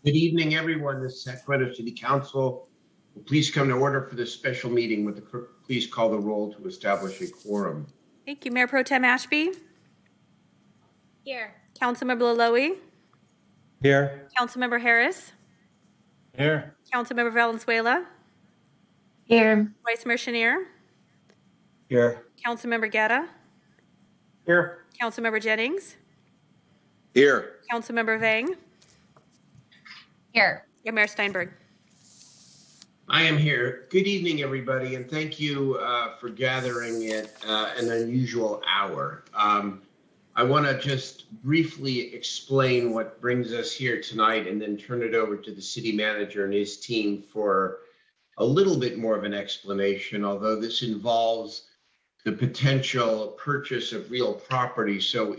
Good evening, everyone. The Sacramento City Council will please come to order for this special meeting. Would the clerk please call the roll to establish a quorum? Thank you. Mayor Pro Tem Ashby. Here. Councilmember Laloe. Here. Councilmember Harris. Here. Councilmember Valenzuela. Here. Vice Mayor Chenier. Here. Councilmember Guetta. Here. Councilmember Jennings. Here. Councilmember Vang. Here. And Mayor Steinberg. I am here. Good evening, everybody, and thank you for gathering at an unusual hour. I want to just briefly explain what brings us here tonight and then turn it over to the city manager and his team for a little bit more of an explanation, although this involves the potential purchase of real property. So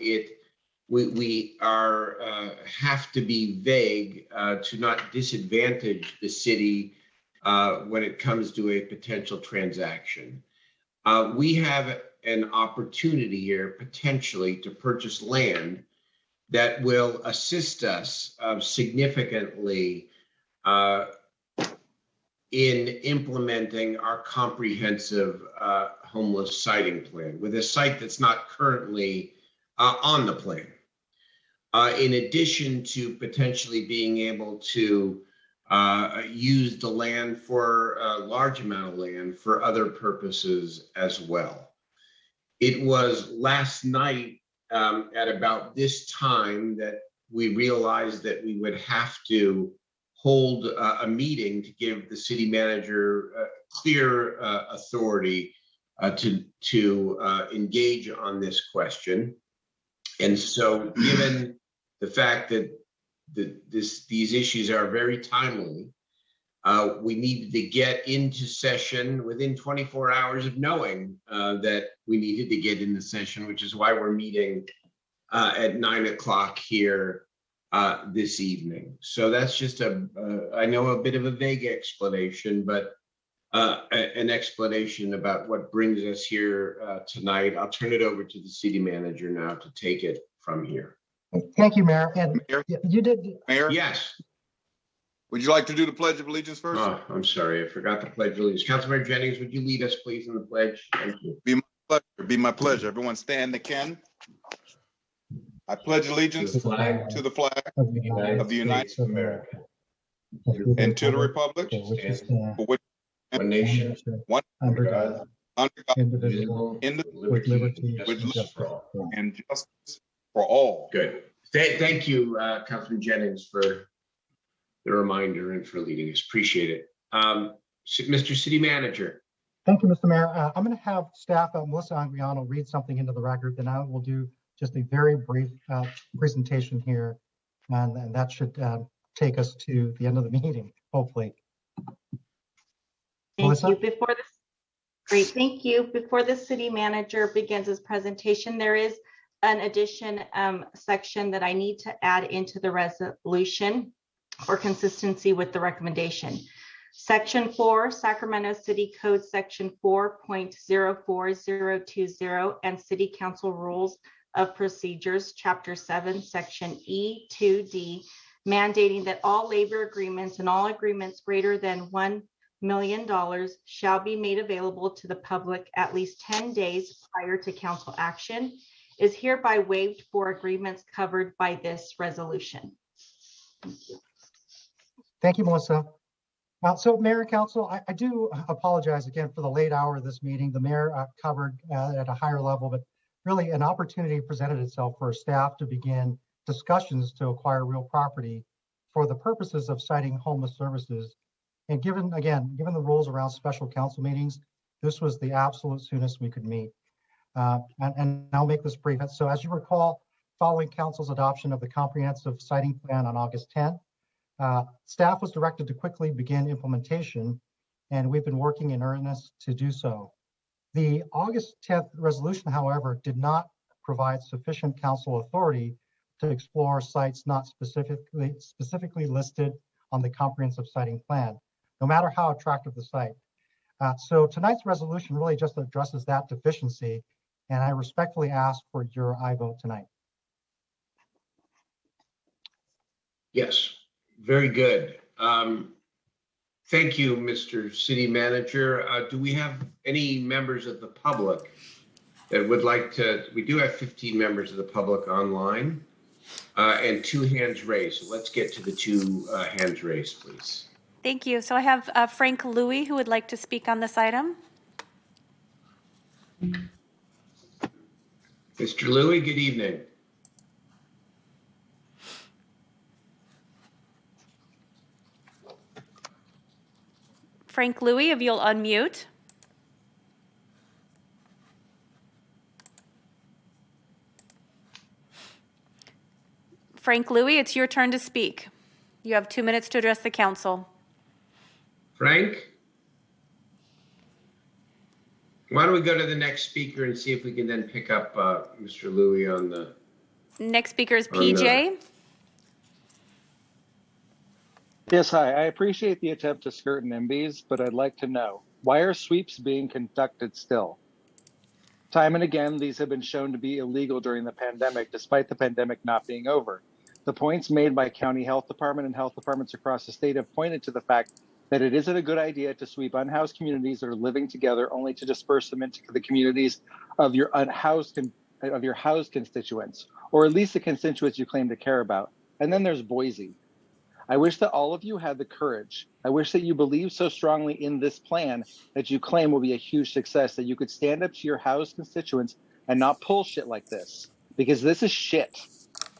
we have to be vague to not disadvantage the city when it comes to a potential transaction. We have an opportunity here potentially to purchase land that will assist us significantly in implementing our comprehensive homeless siting plan with a site that's not currently on the plan. In addition to potentially being able to use the land for a large amount of land for other purposes as well. It was last night at about this time that we realized that we would have to hold a meeting to give the city manager clear authority to engage on this question. And so given the fact that these issues are very timely, we needed to get into session within 24 hours of knowing that we needed to get into session, which is why we're meeting at 9 o'clock here this evening. So that's just I know a bit of a vague explanation, but an explanation about what brings us here tonight. I'll turn it over to the city manager now to take it from here. Thank you, Mayor. And Mayor? you did. Mayor? Yes. Would you like to do the Pledge of Allegiance first? Oh, I'm sorry. I forgot the Pledge of Allegiance. Councilmember Jennings, would you lead us, please, in the pledge? Thank you. Be my pleasure. Everyone stand again. I pledge allegiance to the flag Of the United States of America and to the republic for which one nation, one under God, under God, indivisible, with liberty with and justice for all. for all. and justice for all. Good. Thank you, Councilman Jennings, for the reminder and for leading us. Appreciate it. Mr. City Manager. Thank you, Mr. Mayor. I'm going to have staff, Melissa Angriano, read something into the record. Then I will do just a very brief presentation here, and that should take us to the end of the meeting, hopefully. Thank Melissa? you. Thank you. Before the city manager begins his presentation, there is an addition section that I need to add into the resolution for consistency with the recommendation. Section 4, Sacramento City Code Section 4.04020 and City Council Rules of Procedures, Chapter 7, Section E2D, mandating that all labor agreements and all agreements greater than $1 million shall be made available to the public at least 10 days prior to council action, is hereby waived for agreements covered by this resolution. Thank you. Thank you, Melissa. So, Mayor and Council, I do apologize again for the late hour of this meeting. The mayor covered at a higher level, but really an opportunity presented itself for staff to begin discussions to acquire real property for the purposes of citing homeless services. And given the rules around special council meetings, this was the absolute soonest we could meet. And I'll make this brief. So as you recall, following council's adoption of the comprehensive siting plan on August 10th, staff was directed to quickly begin implementation, and we've been working in earnest to do so. The August 10th resolution, however, did not provide sufficient council authority to explore sites not specifically listed on the comprehensive siting plan, no matter how attractive the site. So tonight's resolution really just addresses that deficiency, and I respectfully ask for your aye vote tonight. Yes. Very good. Thank you, Mr. City Manager. Do we have any members of the public that would like to? We do have 15 members of the public online and 2 hands raised. So let's get to the 2 hands raised, please. Thank you. So I have Frank Louie who would like to speak on this item. Mr. Louie, good evening. Frank Louie, if you'll unmute. Frank Louie, it's your turn to speak. You have 2 minutes to address the council. Frank? Why don't we go to the next speaker and see if we can then pick up Mr. Louie on the... Next speaker is PJ. Yes, hi. I appreciate the attempt to skirt NIMBYs, but I'd like to know, why are sweeps being conducted still? Time and again, these have been shown to be illegal during the pandemic, despite the pandemic not being over. The points made by county health department and health departments across the state have pointed to the fact that it isn't a good idea to sweep unhoused communities that are living together only to disperse them into the communities of your housed constituents, or at least the constituents you claim to care about. And then there's Boise. I wish that all of you had the courage. I wish that you believe so strongly in this plan that you claim will be a huge success, that you could stand up to your housed constituents and not pull shit like this, because this is shit.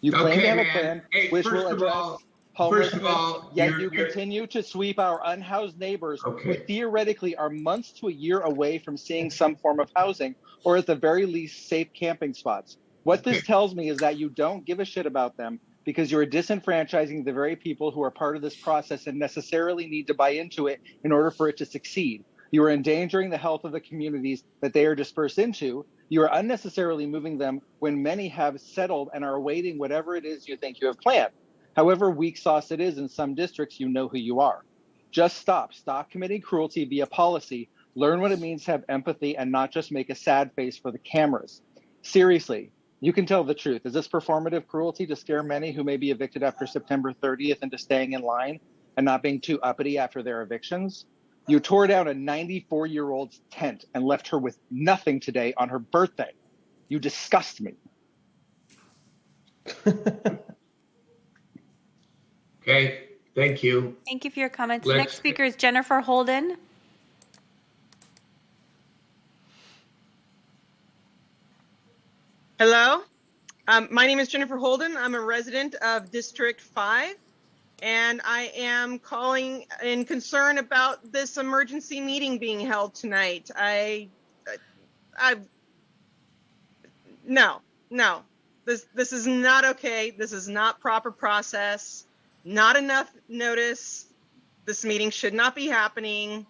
You claim to have a plan which will address homelessness, yet you continue to sweep our unhoused neighbors who theoretically are months to a year away from seeing some form of housing, or at the very least safe camping spots. What this tells me is that you don't give a shit about them, because you're disenfranchising the very people who are part of this process and necessarily need to buy into it in order for it to succeed. You are endangering the health of the communities that they are dispersed into. You are unnecessarily moving them when many have settled and are awaiting whatever it is you think you have planned. However weak sauce it is in some districts, you know who you are. Just stop. Stop committing cruelty via policy. Learn what it means to have empathy and not just make a sad face for the cameras. Seriously. You can tell the truth. Is this performative cruelty to scare many who may be evicted after September 30th into staying in line and not being too uppity after their evictions? You tore down a 94-year-old's tent and left her with nothing today on her birthday. You disgust me. Okay, thank you. Thank you for your comments. Next speaker is Jennifer Holden. Hello, my name is Jennifer Holden. I'm a resident of District 5, and I am calling in concern about this emergency meeting being held tonight. No, this is not okay. This is not proper process, not enough notice. This meeting should not be happening.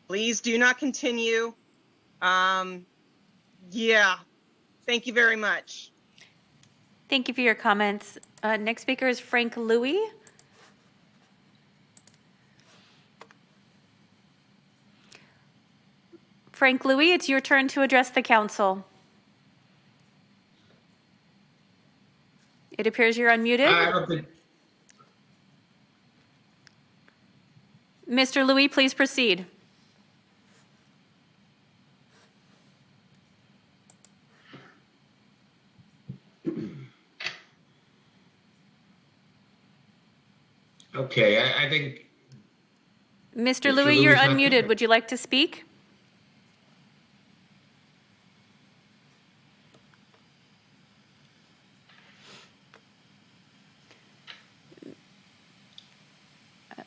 Please do not continue. Yeah. Thank you very much. Thank you for your comments. Next speaker is Frank Louie. Frank Louie, it's your turn to address the council. It appears you're unmuted. I don't think... Mr. Louie, please proceed. Okay, I think... Mr. Louie, you're unmuted. Would you like to speak?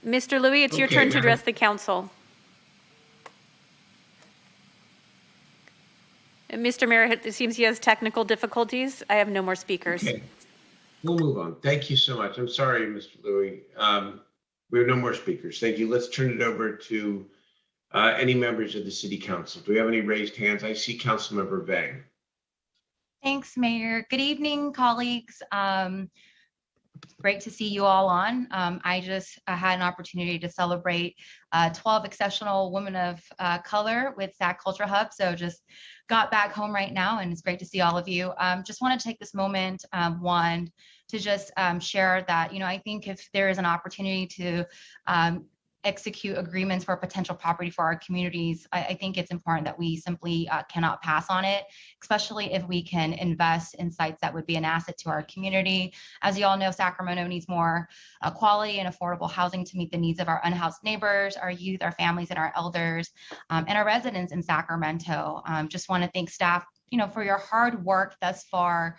Mr. Louie, it's your turn to address the council. Mr. Mayor, it seems he has technical difficulties. I have no more speakers. Okay. We'll move on. Thank you so much. I'm sorry, Mr. Louie. We have no more speakers. Thank you. Let's turn it over to any members of the City Council. Do we have any raised hands? I see Councilmember Vang. Thanks, Mayor. Good evening, colleagues. Great to see you all on. I just had an opportunity to celebrate 12 exceptional women of color with SAC Culture Hub. So just got back home right now, and it's great to see all of you. Just want to take this moment, one, to just share that, I think if there is an opportunity to execute agreements for potential property for our communities, I think it's important that we simply cannot pass on it, especially if we can invest in sites that would be an asset to our community. As you all know, Sacramento needs more quality and affordable housing to meet the needs of our unhoused neighbors, our youth, our families, and our elders, and our residents in Sacramento. Just want to thank staff for your hard work thus far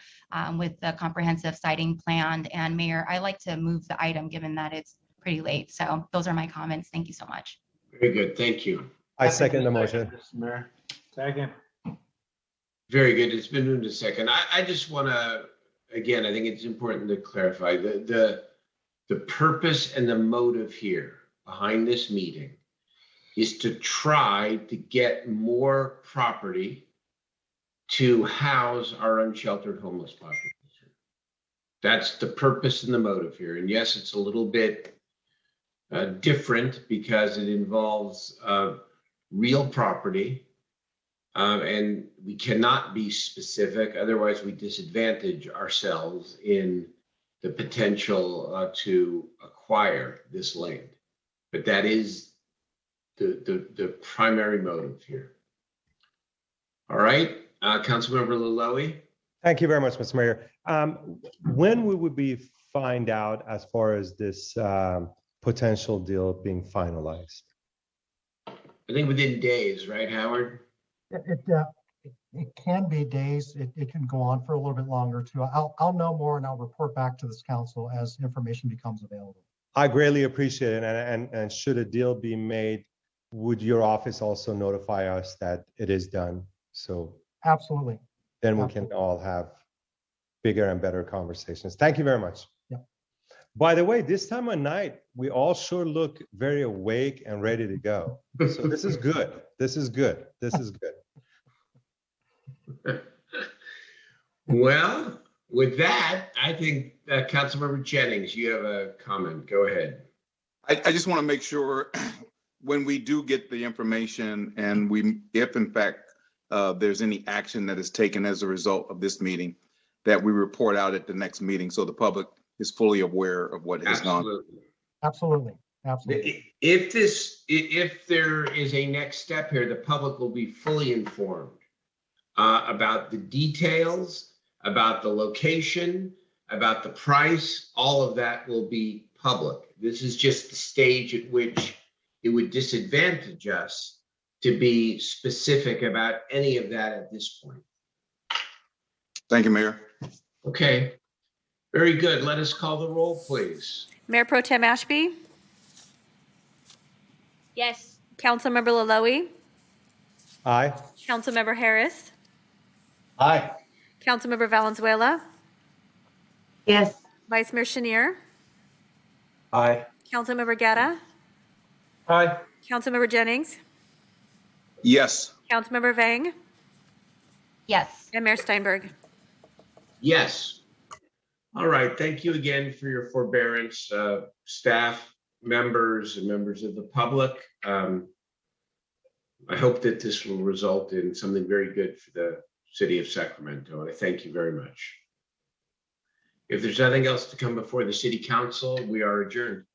with the comprehensive siting plan. And Mayor, I like to move the item given that it's pretty late. So those are my comments. Thank you so much. Very good. Thank you. I second the motion. Mr. Mayor. Second. Very good. It's been moved to second. I just want to, again, I think it's important to clarify the purpose and the motive here behind this meeting is to try to get more property to house our unsheltered homeless population. That's the purpose and the motive here. And yes, it's a little bit different because it involves real property, and we cannot be specific, otherwise we disadvantage ourselves in the potential to acquire this land. But that is the primary motive here. All right, Councilmember Laloie. Thank you very much, Mr. Mayor. When will we find out as far as this potential deal being finalized? I think within days, right, Howard? It can be days. It can go on for a little bit longer too. I'll know more and I'll report back to this council as information becomes available. I greatly appreciate it. And should a deal be made, would your office also notify us that it is done? So Absolutely. then we Absolutely. can all have bigger and better conversations. Thank you very much. Yep. By the way, this time of night, we all sure look very awake and ready to go. So this is good. This is good. This is good. Well, with that, I think Councilmember Jennings, you have a comment. Go ahead. I just want to make sure when we do get the information and if in fact there's any action that is taken as a result of this meeting, that we report out at the next meeting so the public is fully aware of what has gone. Absolutely. Absolutely. If there is a next step here, the public will be fully informed about the details, about the location, about the price. All of that will be public. This is just the stage at which it would disadvantage us to be specific about any of that at this point. Thank you, Mayor. Okay, very good. Let us call the roll, please. Mayor Pro Tem Ashby, Yes. Councilmember Laloie, Aye. Councilmember Harris, Aye. Councilmember Valenzuela, Yes. Vice Mayor Chenier, Aye. Councilmember Guerra, Aye. Councilmember Jennings, Yes. Councilmember Vang, Yes. and Mayor Steinberg. Yes. All right. Thank you again for your forbearance, staff members and members of the public. I hope that this will result in something very good for the city of Sacramento. I thank you very much. If there's nothing else to come before the city council, we are adjourned.